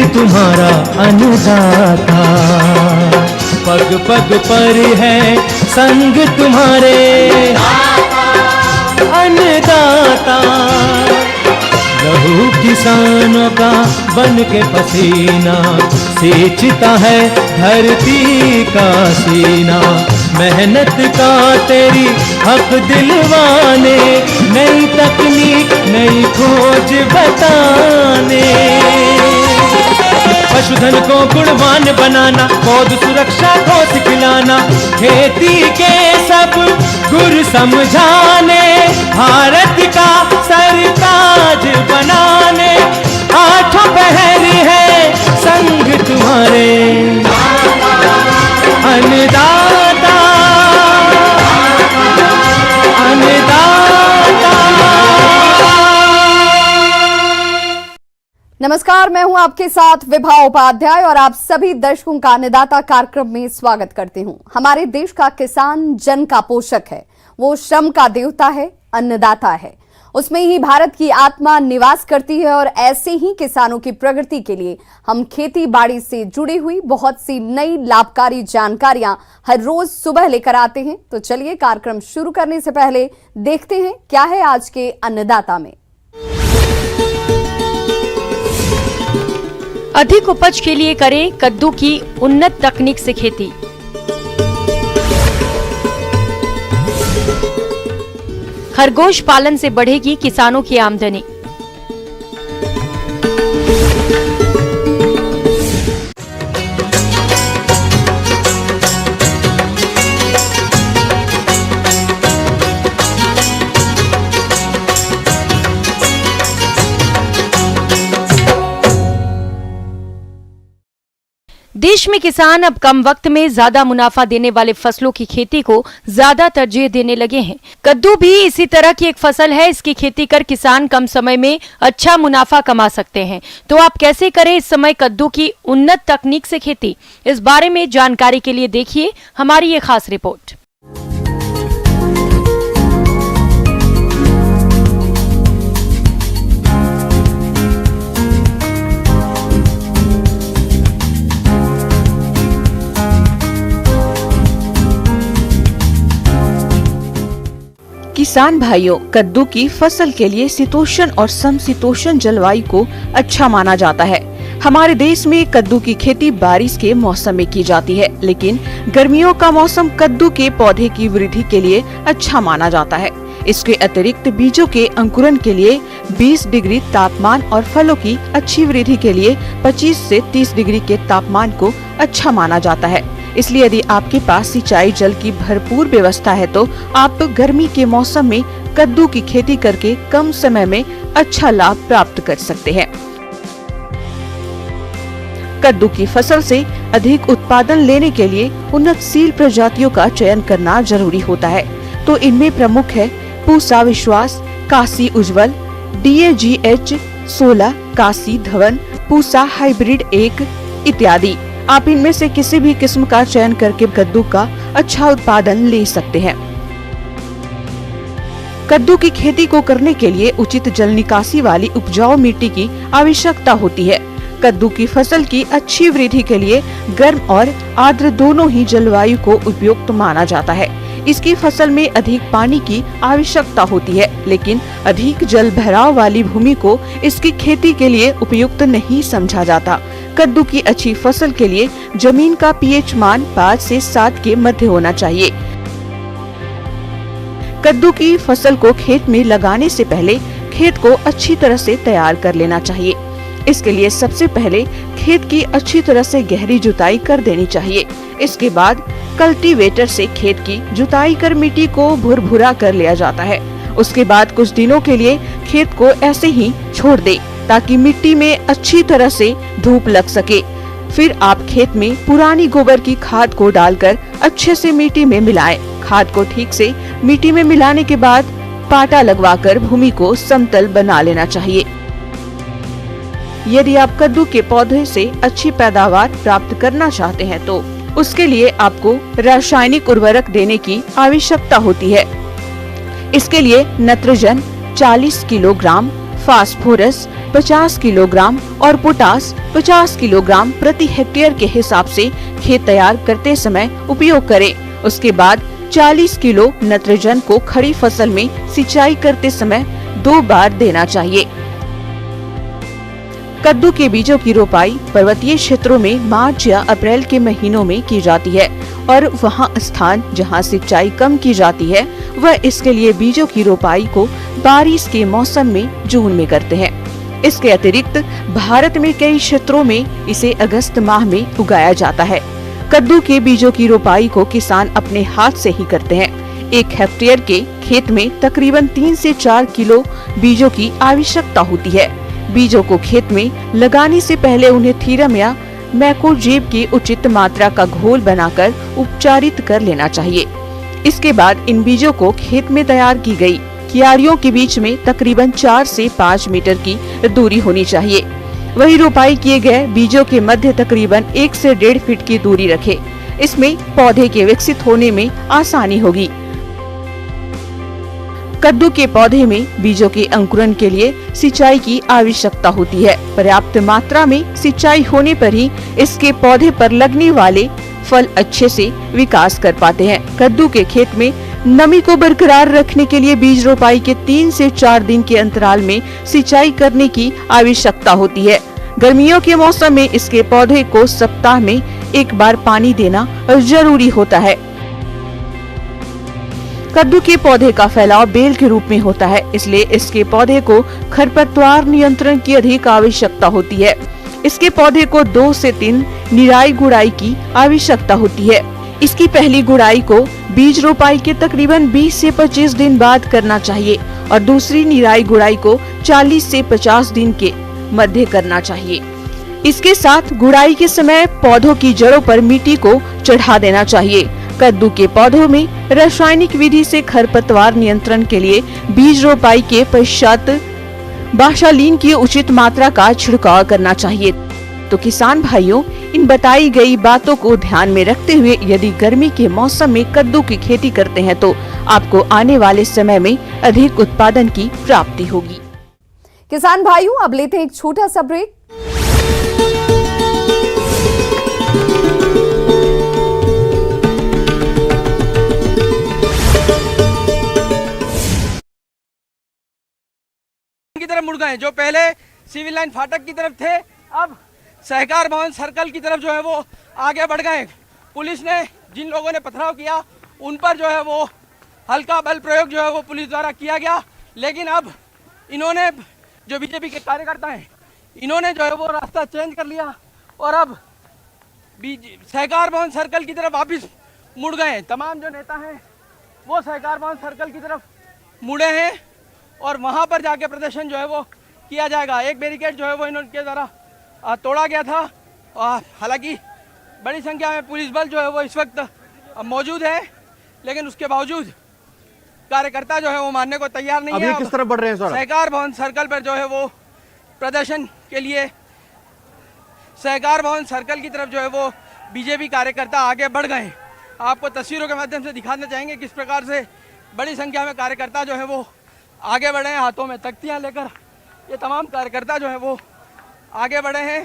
तुम्हारा अन्नदाता, पग पग पर है संग तुम्हारे अन्नदाता। लहू किसानों का बन के पसीना सींचता है धरती का सीना। मेहनत का तेरी हक दिलवाने, नई तकनीक नई खोज बताने। पशुधन को गुणवान बनाना, पौध सुरक्षा को सिखलाना, खेती के सब गुर समझाने, भारत का सरताज बनाने। आठों पहर है संग तुम्हारे अन्नदाता, अन्नदाता। नमस्कार, मैं हूं आपके साथ विभा उपाध्याय और आप सभी दर्शकों का अन्नदाता कार्यक्रम में स्वागत करती हूं। हमारे देश का किसान जन का पोषक है, वो श्रम का देवता है, अन्नदाता है। उसमें ही भारत की आत्मा निवास करती है और ऐसे ही किसानों की प्रगति के लिए हम खेती बाड़ी से जुड़ी हुई बहुत सी नई लाभकारी जानकारियां हर रोज सुबह लेकर आते हैं। तो चलिए कार्यक्रम शुरू करने से पहले देखते हैं क्या है आज के अन्नदाता में। अधिक उपज के लिए करें कद्दू की उन्नत तकनीक से खेती। खरगोश पालन से बढ़ेगी किसानों की आमदनी। देश में किसान अब कम वक्त में ज्यादा मुनाफा देने वाले फसलों की खेती को ज्यादा तरजीह देने लगे हैं। कद्दू भी इसी तरह की एक फसल है। इसकी खेती कर किसान कम समय में अच्छा मुनाफा कमा सकते हैं। तो आप कैसे करें इस समय कद्दू की उन्नत तकनीक से खेती, इस बारे में जानकारी के लिए देखिए हमारी ये खास रिपोर्ट। किसान भाइयों, कद्दू की फसल के लिए शीतोष्ण और समशीतोष्ण जलवायु को अच्छा माना जाता है। हमारे देश में कद्दू की खेती बारिश के मौसम में की जाती है, लेकिन गर्मियों का मौसम कद्दू के पौधे की वृद्धि के लिए अच्छा माना जाता है। इसके अतिरिक्त बीजों के अंकुरन के लिए 20 डिग्री तापमान और फलों की अच्छी वृद्धि के लिए 25 से 30 डिग्री के तापमान को अच्छा माना जाता है। इसलिए यदि आपके पास सिंचाई जल की भरपूर व्यवस्था है तो आप गर्मी के मौसम में कद्दू की खेती करके कम समय में अच्छा लाभ प्राप्त कर सकते हैं। कद्दू की फसल से अधिक उत्पादन लेने के लिए उन्नतशील प्रजातियों का चयन करना जरूरी होता है। तो इनमें प्रमुख है पूसा विश्वास, काशी उज्जवल, DAGH 16, काशी धवन, पूसा हाइब्रिड 1 इत्यादि। आप इनमें से किसी भी किस्म का चयन करके कद्दू का अच्छा उत्पादन ले सकते हैं। कद्दू की खेती को करने के लिए उचित जल निकासी वाली उपजाऊ मिट्टी की आवश्यकता होती है। कद्दू की फसल की अच्छी वृद्धि के लिए गर्म और आर्द्र दोनों ही जलवायु को उपयुक्त माना जाता है। इसकी फसल में अधिक पानी की आवश्यकता होती है, लेकिन अधिक जल भराव वाली भूमि को इसकी खेती के लिए उपयुक्त नहीं समझा जाता। कद्दू की अच्छी फसल के लिए जमीन का pH मान 5 से 7 के मध्य होना चाहिए। कद्दू की फसल को खेत में लगाने से पहले खेत को अच्छी तरह से तैयार कर लेना चाहिए। इसके लिए सबसे पहले खेत की अच्छी तरह से गहरी जुताई कर देनी चाहिए। इसके बाद कल्टीवेटर से खेत की जुताई कर मिट्टी को भुरभुरा कर लिया जाता है। उसके बाद कुछ दिनों के लिए खेत को ऐसे ही छोड़ दे ताकि मिट्टी में अच्छी तरह से धूप लग सके। फिर आप खेत में पुरानी गोबर की खाद को डालकर अच्छे से मिट्टी में मिलाएं। खाद को ठीक से मिट्टी में मिलाने के बाद पाटा लगवाकर भूमि को समतल बना लेना चाहिए। यदि आप कद्दू के पौधे से अच्छी पैदावार प्राप्त करना चाहते हैं तो उसके लिए आपको रासायनिक उर्वरक देने की आवश्यकता होती है। इसके लिए नाइट्रोजन 40 किलोग्राम, फास्फोरस 50 किलोग्राम और पोटास 50 किलोग्राम प्रति हेक्टेयर के हिसाब से खेत तैयार करते समय उपयोग करें। उसके बाद 40 किलो नाइट्रोजन को खड़ी फसल में सिंचाई करते समय 2 बार देना चाहिए। कद्दू के बीजों की रोपाई पर्वतीय क्षेत्रों में मार्च या अप्रैल के महीनों में की जाती है और वहां स्थान जहां सिंचाई कम की जाती है वह इसके लिए बीजों की रोपाई को बारिश के मौसम में जून में करते हैं। इसके अतिरिक्त भारत में कई क्षेत्रों में इसे अगस्त माह में उगाया जाता है। कद्दू के बीजों की रोपाई को किसान अपने हाथ से ही करते हैं। 1 हेक्टेयर के खेत में तकरीबन 3 से 4 किलो बीजों की आवश्यकता होती है। बीजों को खेत में लगाने से पहले उन्हें थीरम या मैकोजेब की उचित मात्रा का घोल बनाकर उपचारित कर लेना चाहिए। इसके बाद इन बीजों को खेत में तैयार की गई क्यारियों के बीच में तकरीबन 4 से 5 मीटर की दूरी होनी चाहिए। वही रोपाई किए गए बीजों के मध्य तकरीबन 1 से 1.5 फीट की दूरी रखें। इसमें पौधे के विकसित होने में आसानी होगी। कद्दू के पौधे में बीजों के अंकुरन के लिए सिंचाई की आवश्यकता होती है। पर्याप्त मात्रा में सिंचाई होने पर ही इसके पौधे पर लगने वाले फल अच्छे से विकास कर पाते हैं। कद्दू के खेत में नमी को बरकरार रखने के लिए बीज रोपाई के 3 से 4 दिन के अंतराल में सिंचाई करने की आवश्यकता होती है। गर्मियों के मौसम में इसके पौधे को सप्ताह में 1 बार पानी देना जरूरी होता है। कद्दू के पौधे का फैलाव बेल के रूप में होता है, इसलिए इसके पौधे को खरपतवार नियंत्रण की अधिक आवश्यकता होती है। इसके पौधे को 2 से 3 निराई गुड़ाई की आवश्यकता होती है। इसकी पहली गुड़ाई को बीज रोपाई के तकरीबन 20 से 25 दिन बाद करना चाहिए और दूसरी निराई गुड़ाई को 40 से 50 दिन के मध्य करना चाहिए। इसके साथ गुड़ाई के समय पौधों की जड़ों पर मिट्टी को चढ़ा देना चाहिए। कद्दू के पौधों में रासायनिक विधि से खरपतवार नियंत्रण के लिए बीज रोपाई के पश्चात बाशालीन की उचित मात्रा का छिड़काव करना चाहिए। तो किसान भाइयों, इन बताई गई बातों को ध्यान में रखते हुए यदि गर्मी के मौसम में कद्दू की खेती करते हैं तो आपको आने वाले समय में अधिक उत्पादन की प्राप्ति होगी। किसान भाइयों, अब लेते हैं एक छोटा सा ब्रेक। की तरफ मुड़ गए। जो पहले सिविल लाइन फाटक की तरफ थे, अब सहकार भवन सर्कल की तरफ जो है वो आगे बढ़ गए। पुलिस ने जिन लोगों ने पथराव किया उन पर जो है वो हल्का बल प्रयोग जो है वो पुलिस द्वारा किया गया, लेकिन अब इन्होंने जो बीजेपी के कार्यकर्ता हैं इन्होंने जो है वो रास्ता चेंज कर लिया और अब सहकार भवन सर्कल की तरफ वापिस मुड़ गए। तमाम जो नेता हैं वो सहकार भवन सर्कल की तरफ मुड़े हैं और वहाँ पर जाके प्रदर्शन जो है वो किया जाएगा। एक बैरिकेड जो है वो इनके द्वारा तोड़ा गया था और हालांकि बड़ी संख्या में पुलिस बल जो है वो इस वक्त मौजूद है, लेकिन उसके बावजूद कार्यकर्ता जो है वो मानने को तैयार नहीं है। किस तरफ बढ़ रहे हैं सर? सहकार भवन सर्कल पर जो है वो प्रदर्शन के लिए सहकार भवन सर्कल की तरफ जो है वो बीजेपी कार्यकर्ता आगे बढ़ गए। आपको तस्वीरों के माध्यम से दिखाना चाहेंगे किस प्रकार से बड़ी संख्या में कार्यकर्ता जो है वो आगे बढ़े हैं, हाथों में तख्तियां लेकर ये तमाम कार्यकर्ता जो है वो आगे बढ़े हैं।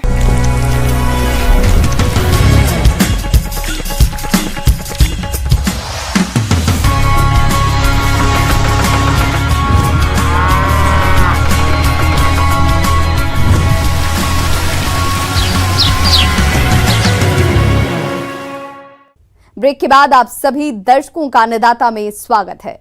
ब्रेक के बाद आप सभी दर्शकों का अन्नदाता में स्वागत है।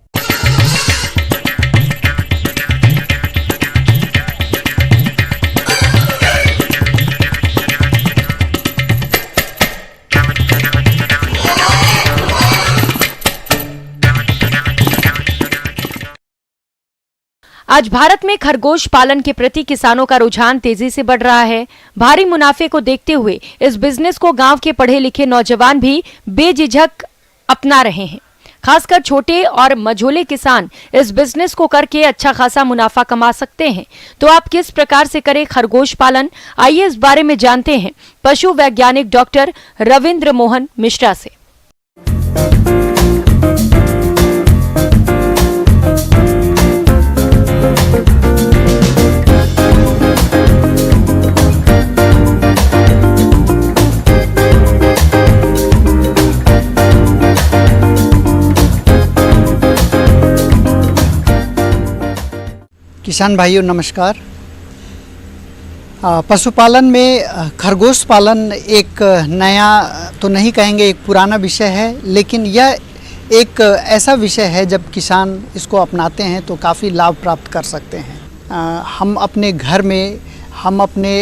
आज भारत में खरगोश पालन के प्रति किसानों का रुझान तेजी से बढ़ रहा है। भारी मुनाफे को देखते हुए इस बिजनेस को गांव के पढ़े लिखे नौजवान भी बेझिझक अपना रहे हैं। खासकर छोटे और मझोले किसान इस बिजनेस को करके अच्छा खासा मुनाफा कमा सकते हैं। तो आप किस प्रकार से करें खरगोश पालन, आइए इस बारे में जानते हैं पशु वैज्ञानिक डॉक्टर रविंद्र मोहन मिश्रा से। किसान भाइयों नमस्कार। पशुपालन में खरगोश पालन एक नया तो नहीं कहेंगे, एक पुराना विषय है, लेकिन यह एक ऐसा विषय है जब किसान इसको अपनाते हैं तो काफ़ी लाभ प्राप्त कर सकते हैं। हम अपने घर में, हम अपने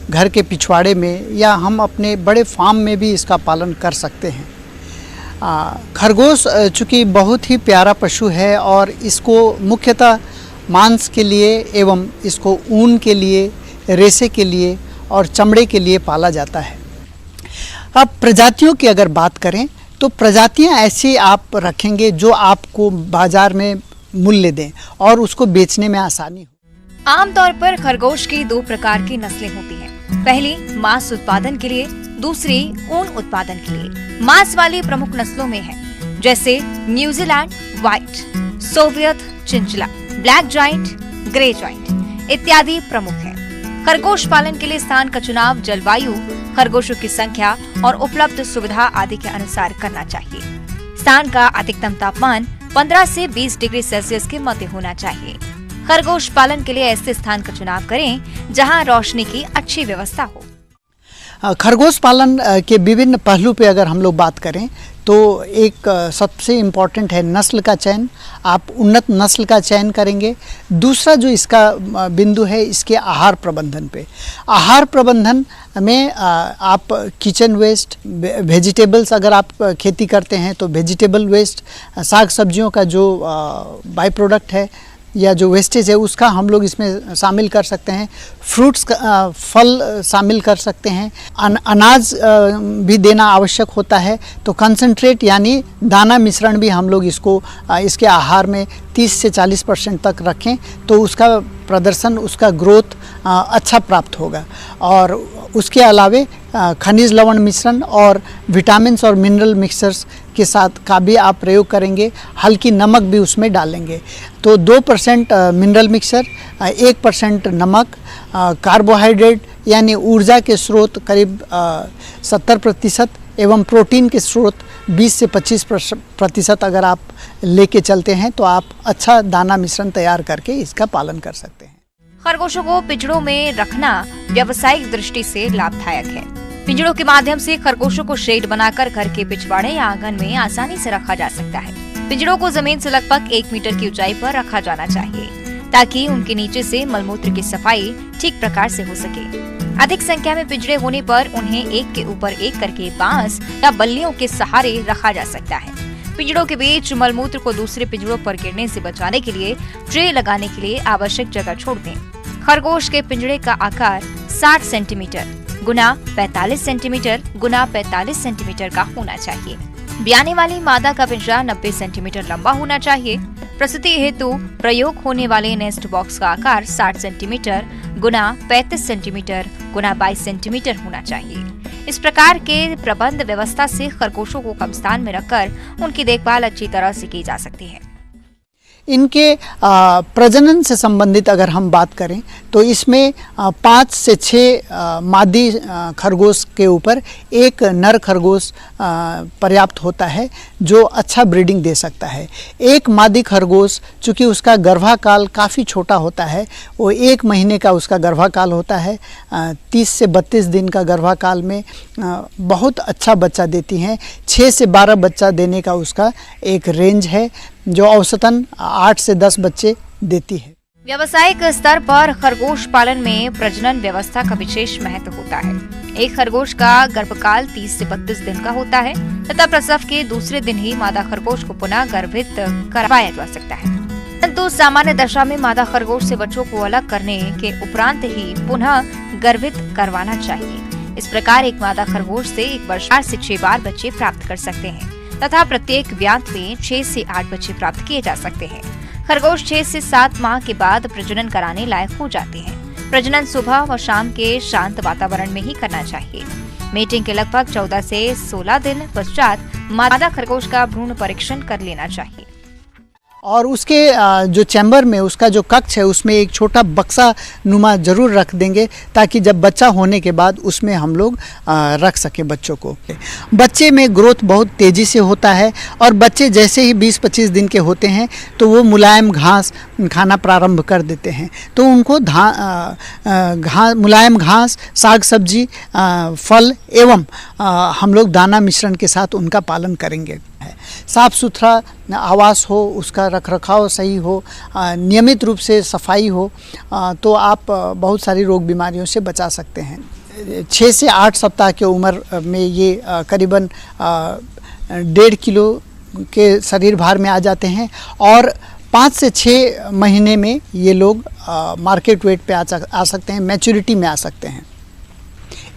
घर के पिछवाड़े में या हम अपने बड़े फार्म में भी इसका पालन कर सकते हैं। खरगोश चूँकि बहुत ही प्यारा पशु है और इसको मुख्यतः मांस के लिए एवं इसको ऊन के लिए, रेशे के लिए और चमड़े के लिए पाला जाता है। अब प्रजातियों की अगर बात करें तो प्रजातियां ऐसी आप रखेंगे जो आपको बाजार में मूल्य दें और उसको बेचने में आसानी हो। आमतौर पर खरगोश की 2 प्रकार की नस्लें होती हैं। पहली मांस उत्पादन के लिए, दूसरी ऊन उत्पादन के लिए। मांस वाली प्रमुख नस्लों में है जैसे New Zealand white, Soviet chinchilla, black giant, grey giant इत्यादि प्रमुख हैं। खरगोश पालन के लिए स्थान का चुनाव जलवायु, खरगोशों की संख्या और उपलब्ध सुविधा आदि के अनुसार करना चाहिए। स्थान का अधिकतम तापमान 15 से 20 डिग्री सेल्सियस के मध्य होना चाहिए। खरगोश पालन के लिए ऐसे स्थान का चुनाव करें जहां रोशनी की अच्छी व्यवस्था हो। खरगोश पालन के विभिन्न पहलू पे अगर हम लोग बात करें तो एक सबसे इम्पॉर्टेंट है नस्ल का चयन। आप उन्नत नस्ल का चयन करेंगे। दूसरा जो इसका बिंदु है इसके आहार प्रबंधन पे। आहार प्रबंधन में आप किचन वेस्ट, वेजिटेबल्स अगर आप खेती करते हैं तो वेजिटेबल वेस्ट, साग सब्जियों का जो बाई प्रोडक्ट है या जो वेस्टेज है उसका हम लोग इसमें शामिल कर सकते हैं। फ्रूट्स फल शामिल कर सकते हैं। अनाज भी देना आवश्यक होता है तो कंसंट्रेट यानी दाना मिश्रण भी हम लोग इसको इसके आहार में 30 से 40% तक रखें तो उसका प्रदर्शन, उसका ग्रोथ अच्छा प्राप्त होगा। और उसके अलावे खनिज लवण मिश्रण और विटामिन्स और मिनरल मिक्सर्स के साथ का भी आप प्रयोग करेंगे। हल्की नमक भी उसमें डालेंगे तो 2% मिनरल मिक्सर, 1% नमक, कार्बोहाइड्रेट यानी ऊर्जा के स्रोत करीब 70% एवं प्रोटीन के स्रोत 20 से 25% अगर आप लेके चलते हैं तो आप अच्छा दाना मिश्रण तैयार करके इसका पालन कर सकते हैं। खरगोशों को पिंजड़ों में रखना व्यावसायिक दृष्टि से लाभदायक है। पिंजड़ों के माध्यम से खरगोशों को शेड बनाकर घर के पिछवाड़े या आंगन में आसानी से रखा जा सकता है। पिंजड़ों को जमीन से लगभग 1 मीटर की ऊंचाई पर रखा जाना चाहिए ताकि उनके नीचे से मलमूत्र की सफाई ठीक प्रकार से हो सके। अधिक संख्या में पिंजड़े होने पर उन्हें एक के ऊपर एक करके बांस या बल्लियों के सहारे रखा जा सकता है। पिंजड़ों के बीच मलमूत्र को दूसरे पिंजड़ों पर गिरने से बचाने के लिए ट्रे लगाने के लिए आवश्यक जगह छोड़ दें। खरगोश के पिंजड़े का आकार 60 सेंटीमीटर गुना 45 सेंटीमीटर गुना 45 सेंटीमीटर का होना चाहिए। ब्याने वाली मादा का पिंजरा 90 सेंटीमीटर लंबा होना चाहिए। प्रसूति हेतु प्रयोग होने वाले नेस्ट बॉक्स का आकार 60 सेंटीमीटर गुना 35 सेंटीमीटर गुना 22 सेंटीमीटर होना चाहिए। इस प्रकार के प्रबंध व्यवस्था से खरगोशों को कम स्थान में रखकर उनकी देखभाल अच्छी तरह से की जा सकती है। इनके प्रजनन से संबंधित अगर हम बात करें तो इसमें 5 से 6 मादी खरगोश के ऊपर एक नर खरगोश पर्याप्त होता है जो अच्छा ब्रीडिंग दे सकता है। एक मादी खरगोश चूँकि उसका गर्भाकाल काफ़ी छोटा होता है, वो 1 महीने का उसका गर्भाकाल होता है, 30 से 32 दिन का गर्भाकाल में बहुत अच्छा बच्चा देती हैं। 6 से 12 बच्चा देने का उसका एक रेंज है जो औसतन 8 से 10 बच्चे देती है। व्यावसायिक स्तर पर खरगोश पालन में प्रजनन व्यवस्था का विशेष महत्व होता है। एक खरगोश का गर्भकाल 30 से 32 दिन का होता है तथा प्रसव के दूसरे दिन ही मादा खरगोश को पुनः गर्भित करवाया जा सकता है। परंतु सामान्य दशा में मादा खरगोश से बच्चों को अलग करने के उपरांत ही पुनः गर्भित करवाना चाहिए। इस प्रकार एक मादा खरगोश से एक वर्ष 4 से 6 बार बच्चे प्राप्त कर सकते हैं तथा प्रत्येक ब्यात में 6 से 8 बच्चे प्राप्त किए जा सकते हैं। खरगोश 6 से 7 माह के बाद प्रजनन कराने लायक हो जाते हैं। प्रजनन सुबह व शाम के शांत वातावरण में ही करना चाहिए। मीटिंग के लगभग 14 से 16 दिन पश्चात मादा खरगोश का भ्रूण परीक्षण कर लेना चाहिए। और उसके जो चैम्बर में उसका जो कक्ष है उसमें एक छोटा बक्सा नुमा ज़रूर रख देंगे ताकि जब बच्चा होने के बाद उसमें हम लोग रख सकें बच्चों को। बच्चे में ग्रोथ बहुत तेज़ी से होता है और बच्चे जैसे ही 20-25 दिन के होते हैं तो वो मुलायम घास खाना प्रारंभ कर देते हैं। तो उनको मुलायम घास, साग सब्जी, फल एवं हम लोग दाना मिश्रण के साथ उनका पालन करेंगे। साफ़ सुथरा आवास हो, उसका रखरखाव सही हो, नियमित रूप से सफाई हो, तो आप बहुत सारी रोग बीमारियों से बचा सकते हैं। 6 से 8 सप्ताह की उम्र में ये करीबन 1.5 किलो के शरीर भार में आ जाते हैं और 5 से 6 महीने में ये लोग मार्केट वेट पे आ सकते हैं, मैच्योरिटी में आ सकते हैं।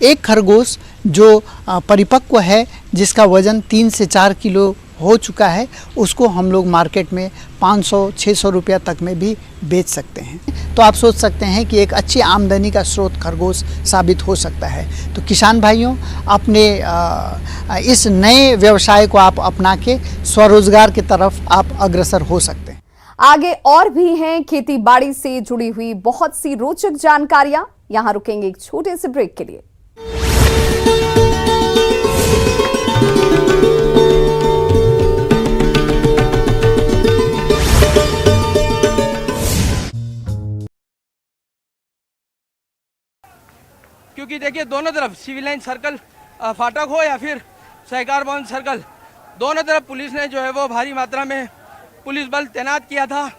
एक खरगोश जो परिपक्व है, जिसका वज़न 3 से 4 किलो हो चुका है, उसको हम लोग मार्केट में 500-600 रुपया तक में भी बेच सकते हैं। तो आप सोच सकते हैं कि एक अच्छी आमदनी का स्रोत खरगोश साबित हो सकता है। तो किसान भाइयों, अपने इस नए व्यवसाय को आप अपना के स्वरोजगार की तरफ आप अग्रसर हो सकते हैं। आगे और भी हैं खेती बाड़ी से जुड़ी हुई बहुत सी रोचक जानकारियां। यहां रुकेंगे एक छोटे से ब्रेक के लिए। क्योंकि देखिए दोनों तरफ सिविल लाइन सर्कल फाटक हो या फिर सहकार भवन सर्कल, दोनों तरफ पुलिस ने जो है वो भारी मात्रा में पुलिस बल तैनात किया था।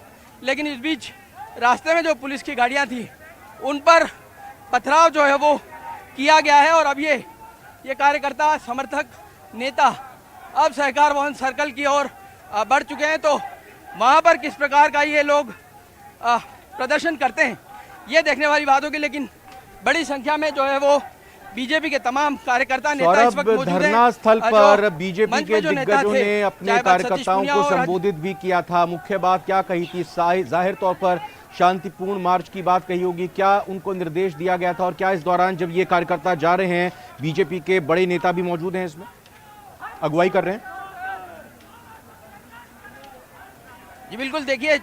लेकिन इस बीच रास्ते में जो पुलिस की गाड़ियां थी उन पर पथराव जो है वो किया गया है और अब ये कार्यकर्ता, समर्थक, नेता अब सहकार भवन सर्कल की ओर बढ़ चुके हैं। तो वहाँ पर किस प्रकार का ये लोग प्रदर्शन करते हैं ये देखने वाली बात होगी। लेकिन बड़ी संख्या में जो है वो बीजेपी के तमाम कार्यकर्ता, नेता इस वक्त मौजूद हैं। धरना स्थल पर बीजेपी के दिग्गजों ने अपने कार्यकर्ताओं को संबोधित भी किया था। मुख्य बात क्या कही थी? जाहिर तौर पर शांतिपूर्ण मार्च की बात कही होगी। क्या उनको निर्देश दिया गया था और क्या इस दौरान जब ये कार्यकर्ता जा रहे हैं, बीजेपी के बड़े नेता भी मौजूद हैं, इसमें अगुवाई कर रहे हैं? जी बिल्कुल, देखिए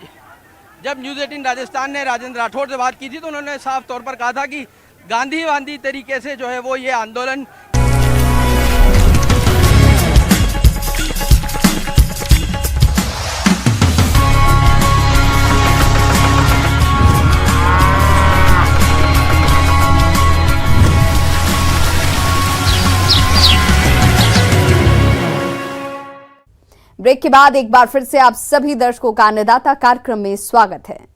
जब न्यूज़ 18 राजस्थान ने राजेंद्र राठौड़ से बात की थी तो उन्होंने साफ तौर पर कहा था कि गांधीवादी तरीके से जो है वो ये आंदोलन ब्रेक के बाद एक बार फिर से आप सभी दर्शकों का अन्नदाता कार्यक्रम में स्वागत है।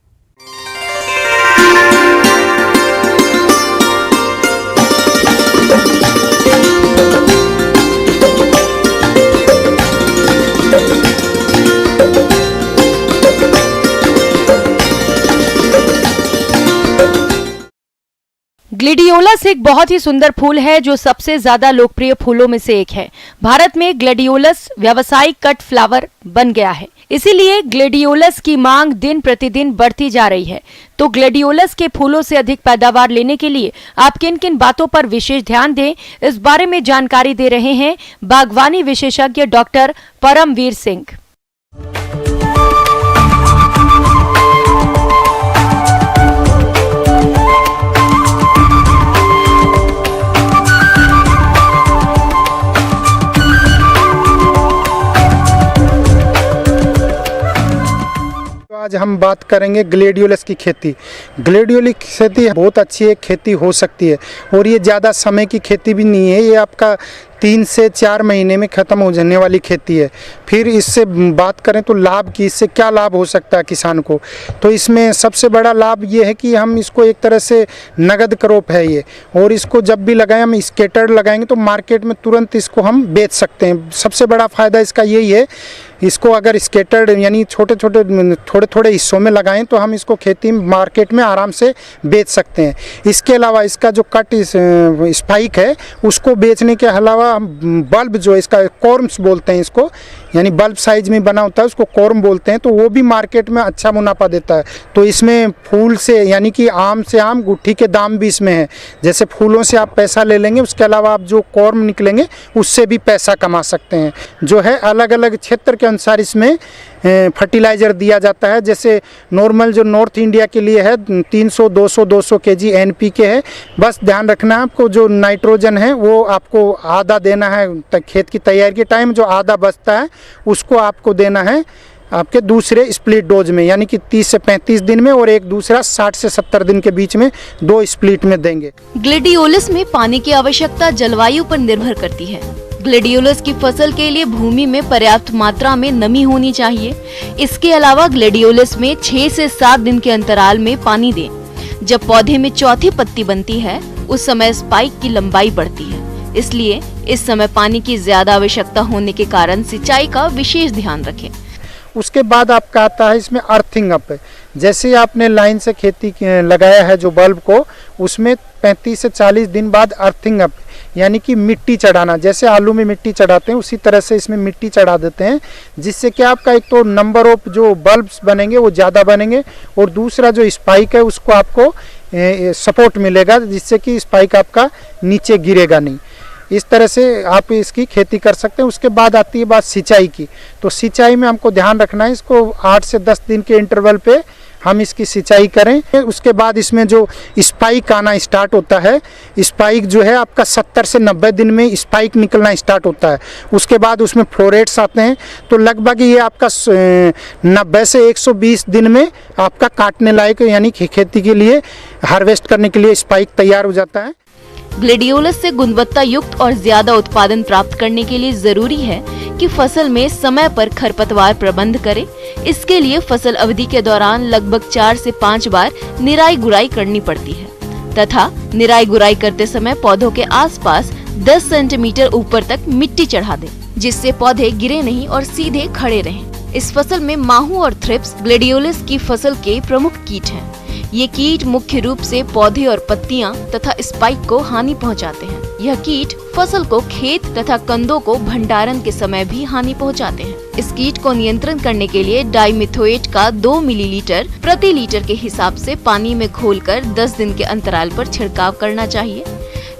ग्लेडियोलस एक बहुत ही सुंदर फूल है जो सबसे ज्यादा लोकप्रिय फूलों में से एक है। भारत में ग्लेडियोलस व्यावसायिक कट फ्लावर बन गया है, इसीलिए ग्लेडियोलस की मांग दिन प्रतिदिन बढ़ती जा रही है। तो ग्लेडियोलस के फूलों से अधिक पैदावार लेने के लिए आप किन किन बातों पर विशेष ध्यान दें, इस बारे में जानकारी दे रहे हैं बागवानी विशेषज्ञ डॉक्टर परमवीर सिंह। आज हम बात करेंगे ग्लेडियोलस की खेती। ग्लेडियोलस की खेती बहुत अच्छी एक खेती हो सकती है और ये ज़्यादा समय की खेती भी नहीं है। ये आपका 3 से 4 महीने में ख़त्म हो जाने वाली खेती है। फिर इससे बात करें तो लाभ की, इससे क्या लाभ हो सकता है किसान को, तो इसमें सबसे बड़ा लाभ ये है कि हम इसको एक तरह से नगद क्रॉप है ये, और इसको जब भी लगाएं हम स्केटर लगाएंगे तो मार्केट में तुरंत इसको हम बेच सकते हैं। सबसे बड़ा फ़ायदा इसका यही है, इसको अगर स्केटर्ड यानी छोटे थोड़े हिस्सों में लगाएं तो हम इसको खेती मार्केट में आराम से बेच सकते हैं। इसके अलावा इसका जो कट स्पाइक है उसको बेचने के अलावा बल्ब जो इसका कॉर्म्स बोलते हैं इसको, यानी बल्ब साइज में बना होता है उसको कॉर्म बोलते हैं, तो वो भी मार्केट में अच्छा मुनाफा देता है। तो इसमें फूल से यानी कि आम से आम गुट्ठी के दाम भी इसमें है। जैसे फूलों से आप पैसा ले लेंगे, उसके अलावा आप जो कॉर्म निकलेंगे उससे भी पैसा कमा सकते हैं। जो है अलग अलग क्षेत्र के अनुसार इसमें फर्टिलाइज़र दिया जाता है। जैसे नॉर्मल जो नॉर्थ इंडिया के लिए है 300 200 200 kg NPK है। बस ध्यान रखना है आपको, जो नाइट्रोजन है वो आपको आधा देना है खेत की तैयारी के टाइम, जो आधा बचता है उसको आपको देना है आपके दूसरे स्प्लिट डोज में, यानी कि 30 से 35 दिन में, और एक दूसरा 60 से 70 दिन के बीच में 2 स्प्लिट में देंगे। ग्लेडियोलस में पानी की आवश्यकता जलवायु पर निर्भर करती है। ग्लेडियोलस की फसल के लिए भूमि में पर्याप्त मात्रा में नमी होनी चाहिए। इसके अलावा ग्लेडियोलस में 6 से 7 दिन के अंतराल में पानी दें। जब पौधे में चौथी पत्ती बनती है उस समय स्पाइक की लंबाई बढ़ती है, इसलिए इस समय पानी की ज्यादा आवश्यकता होने के कारण सिंचाई का विशेष ध्यान रखें। उसके बाद आपका आता है इसमें अर्थिंग अप। जैसे आपने लाइन से खेती लगाया है जो बल्ब को, उसमें 35 से 40 दिन बाद अर्थिंग अप, यानी कि मिट्टी चढ़ाना। जैसे आलू में मिट्टी चढ़ाते हैं उसी तरह से इसमें मिट्टी चढ़ा देते हैं, जिससे कि आपका एक तो नंबर ऑफ जो बल्ब्स बनेंगे वो ज़्यादा बनेंगे, और दूसरा जो स्पाइक है उसको आपको सपोर्ट मिलेगा, जिससे कि स्पाइक आपका नीचे गिरेगा नहीं। इस तरह से आप इसकी खेती कर सकते हैं। उसके बाद आती है बात सिंचाई की। तो सिंचाई में हमको ध्यान रखना है, इसको 8 से 10 दिन के इंटरवल पे हम इसकी सिंचाई करें। उसके बाद इसमें जो स्पाइक आना स्टार्ट होता है, स्पाइक जो है आपका 70 से 90 दिन में स्पाइक निकलना स्टार्ट होता है। उसके बाद उसमें फ्लोरेट्स आते हैं, तो लगभग ये आपका 90 से 120 दिन में आपका काटने लायक, यानी खेती के लिए हार्वेस्ट करने के लिए स्पाइक तैयार हो जाता है। ग्लेडियोलस से गुणवत्ता युक्त और ज्यादा उत्पादन प्राप्त करने के लिए जरूरी है कि फसल में समय पर खरपतवार प्रबंध करें। इसके लिए फसल अवधि के दौरान लगभग 4 से 5 बार निराई गुड़ाई करनी पड़ती है तथा निराई गुड़ाई करते समय पौधों के आसपास 10 सेंटीमीटर ऊपर तक मिट्टी चढ़ा दें, जिससे पौधे गिरे नहीं और सीधे खड़े रहें। इस फसल में माहू और थ्रिप्स ग्लेडियोलस की फसल के प्रमुख कीट हैं। ये कीट मुख्य रूप से पौधे और पत्तियां तथा स्पाइक को हानि पहुंचाते हैं। यह कीट फसल को खेत तथा कंदों को भंडारण के समय भी हानि पहुंचाते हैं। इस कीट को नियंत्रण करने के लिए डाइमिथोएट का 2 मिलीलीटर प्रति लीटर के हिसाब से पानी में घोलकर 10 दिन के अंतराल पर छिड़काव करना चाहिए।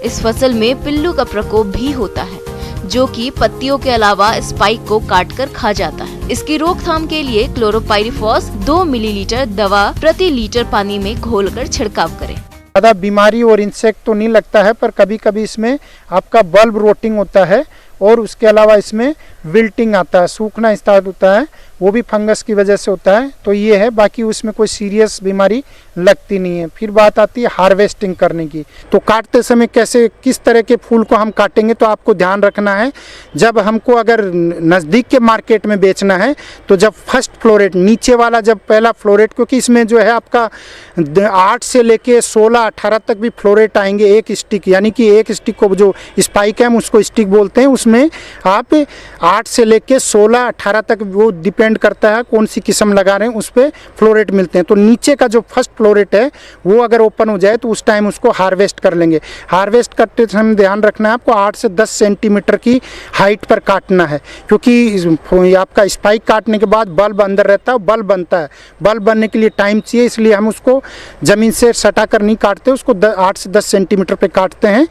इस फसल में पिल्लू का प्रकोप भी होता है, जो कि पत्तियों के अलावा स्पाइक को काटकर खा जाता है। इसकी रोकथाम के लिए क्लोरोपाइरिफॉस 2 मिलीलीटर दवा प्रति लीटर पानी में घोलकर छिड़काव करें। ज़्यादा बीमारी और इंसेक्ट तो नहीं लगता है, पर कभी कभी इसमें आपका बल्ब रोटिंग होता है, और उसके अलावा इसमें विल्टिंग आता है, सूखना स्टार्ट होता है, वो भी फंगस की वजह से होता है। तो ये है, बाकी उसमें कोई सीरियस बीमारी लगती नहीं है। फिर बात आती है हार्वेस्टिंग करने की। तो काटते समय कैसे, किस तरह के फूल को हम काटेंगे, तो आपको ध्यान रखना है। जब हमको अगर नज़दीक के मार्केट में बेचना है, तो जब फर्स्ट फ्लोरेट, नीचे वाला जब पहला फ्लोरेट, क्योंकि इसमें जो है आपका 8 से लेके 16-18 तक भी फ्लोरेट आएंगे एक स्टिक, यानी कि एक स्टिक को जो स्पाइक है हम उसको स्टिक बोलते हैं, उसमें आप 8 से लेके 16-18 तक, वो डिपेंड करता है कौन सी किस्म लगा रहे हैं, उस पर फ्लोरेट मिलते हैं। तो नीचे का जो फर्स्ट फ्लोरेट है वो अगर ओपन हो जाए तो उस टाइम उसको हार्वेस्ट कर लेंगे। हार्वेस्ट करते समय ध्यान रखना है आपको 8 से 10 सेंटीमीटर की हाइट पर काटना है, क्योंकि आपका स्पाइक काटने के बाद बल्ब अंदर रहता है, बल्ब बनता है। बल्ब बनने के लिए टाइम चाहिए, इसलिए हम उसको ज़मीन से सटा कर नहीं काटते, उसको 8 से 10 सेंटीमीटर पे काटते हैं।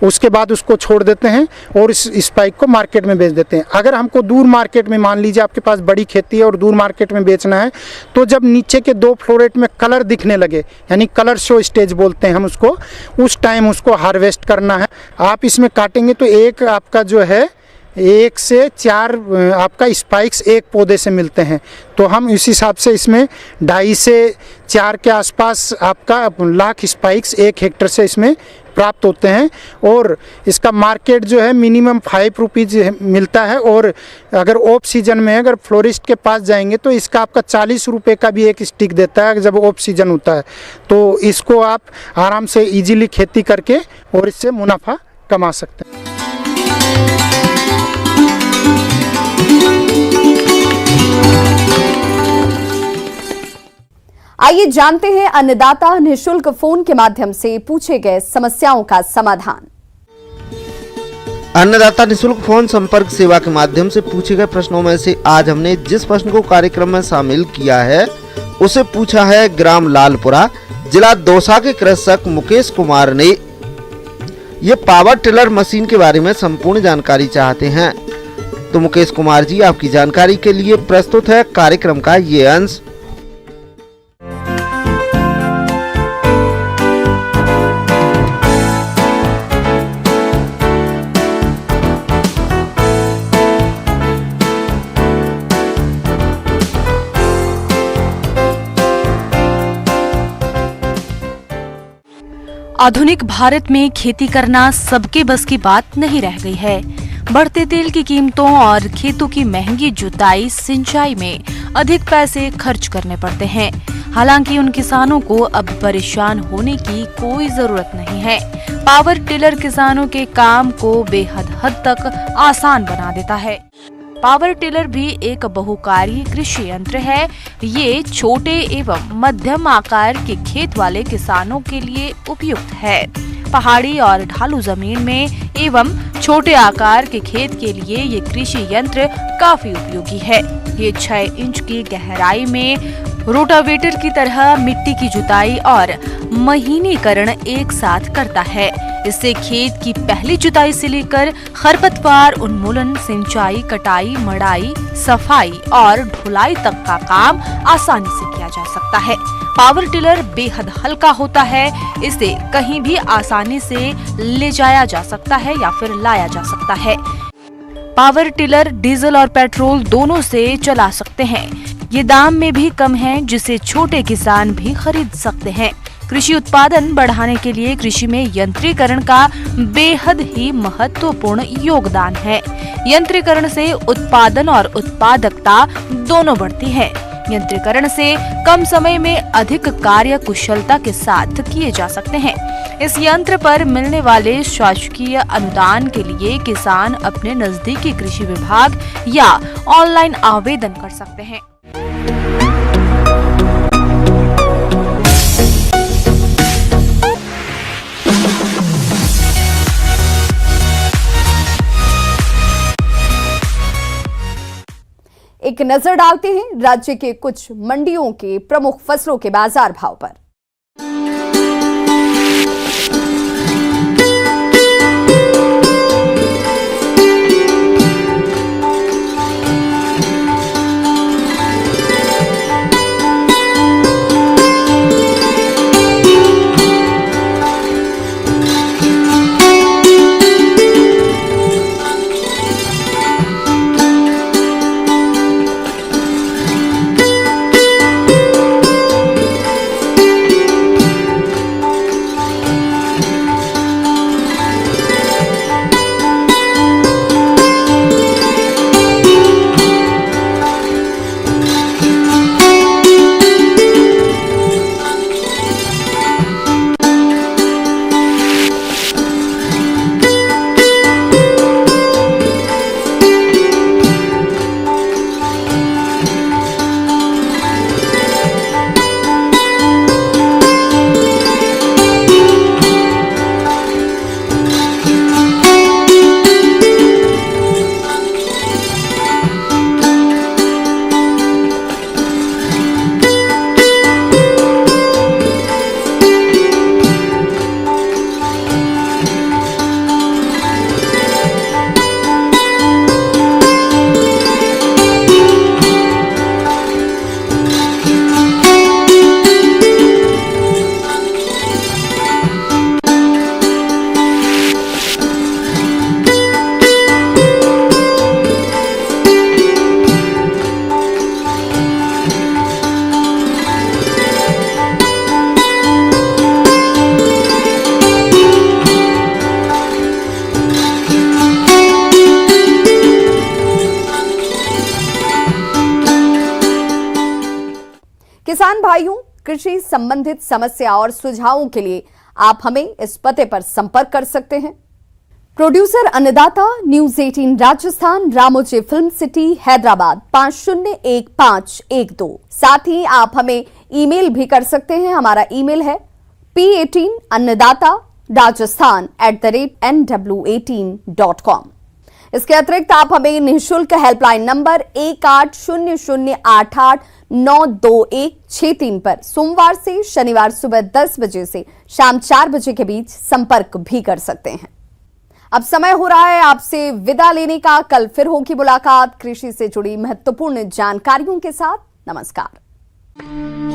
उसके बाद उसको छोड़ देते हैं और इस स्पाइक को मार्केट में बेच देते हैं। अगर हमको दूर मार्केट में, मान लीजिए आपके पास बड़ी खेती है और दूर मार्केट में बेचना है, तो जब नीचे के 2 फ्लोरेट में कलर दिखने लगे, यानी कलर शो स्टेज बोलते हैं हम उसको, उस टाइम उसको हार्वेस्ट करना है। आप इसमें काटेंगे तो एक आपका जो है 1 से 4 आपका स्पाइक्स एक पौधे से मिलते हैं। तो हम इस हिसाब से इसमें 2.5 से 4 के आसपास आपका लाख स्पाइक्स 1 हेक्टेयर से इसमें प्राप्त होते हैं। और इसका मार्केट जो है मिनिमम 5 रुपीज़ मिलता है, और अगर ऑफ सीजन में अगर फ्लोरिस्ट के पास जाएंगे तो इसका आपका 40 रुपये का भी एक स्टिक देता है जब ऑफ सीजन होता है। तो इसको आप आराम से इजीली खेती करके और इससे मुनाफा कमा सकते हैं। आइए जानते हैं अन्नदाता निःशुल्क फोन के माध्यम से पूछे गए समस्याओं का समाधान। अन्नदाता निःशुल्क फोन संपर्क सेवा के माध्यम से पूछे गए प्रश्नों में से आज हमने जिस प्रश्न को कार्यक्रम में शामिल किया है उसे पूछा है ग्राम लालपुरा, जिला दौसा के कृषक मुकेश कुमार ने। ये पावर टिलर मशीन के बारे में संपूर्ण जानकारी चाहते हैं। तो मुकेश कुमार जी आपकी जानकारी के लिए प्रस्तुत है कार्यक्रम का ये अंश। आधुनिक भारत में खेती करना सबके बस की बात नहीं रह गई है। बढ़ते तेल की कीमतों और खेतों की महंगी जुताई सिंचाई में अधिक पैसे खर्च करने पड़ते हैं। हालांकि उन किसानों को अब परेशान होने की कोई जरूरत नहीं है। पावर टिलर किसानों के काम को बेहद हद तक आसान बना देता है। पावर टिलर भी एक बहुकार्यी कृषि यंत्र है। ये छोटे एवं मध्यम आकार के खेत वाले किसानों के लिए उपयुक्त है। पहाड़ी और ढालू जमीन में एवं छोटे आकार के खेत के लिए ये कृषि यंत्र काफी उपयोगी है। ये 6 इंच की गहराई में रोटावेटर की तरह मिट्टी की जुताई और महीनीकरण एक साथ करता है। इससे खेत की पहली जुताई से लेकर खरपतवार उन्मूलन, सिंचाई, कटाई, मड़ाई, सफाई और ढुलाई तक का काम आसानी से किया जा सकता है। पावर टिलर बेहद हल्का होता है। इसे कहीं भी आसानी से ले जाया जा सकता है या फिर लाया जा सकता है। पावर टिलर डीजल और पेट्रोल दोनों से चला सकते हैं। ये दाम में भी कम है, जिसे छोटे किसान भी खरीद सकते हैं। कृषि उत्पादन बढ़ाने के लिए कृषि में यंत्रीकरण का बेहद ही महत्वपूर्ण योगदान है। यंत्रीकरण से उत्पादन और उत्पादकता दोनों बढ़ती है। यंत्रीकरण से कम समय में अधिक कार्य कुशलता के साथ किए जा सकते हैं। इस यंत्र पर मिलने वाले शासकीय अनुदान के लिए किसान अपने नजदीकी कृषि विभाग या ऑनलाइन आवेदन कर सकते हैं। एक नजर डालते हैं राज्य के कुछ मंडियों के प्रमुख फसलों के बाजार भाव पर। किसान भाइयों, कृषि संबंधित समस्या और सुझावों के लिए आप हमें इस पते पर संपर्क कर सकते हैं। प्रोड्यूसर अन्नदाता, news 18 Rajasthan, Ramoji film city, Hyderabad 501512। साथ ही आप हमें ईमेल भी कर सकते हैं। हमारा ईमेल है p18annadaata@nw18.com। इसके अतिरिक्त आप हमें निःशुल्क हेल्पलाइन नंबर 1800889216 पर सोमवार से शनिवार सुबह 10 बजे से शाम 4 बजे के बीच संपर्क भी कर सकते हैं। अब समय हो रहा है आपसे विदा लेने का। कल फिर होगी मुलाकात कृषि से जुड़ी महत्वपूर्ण जानकारियों के साथ। नमस्कार।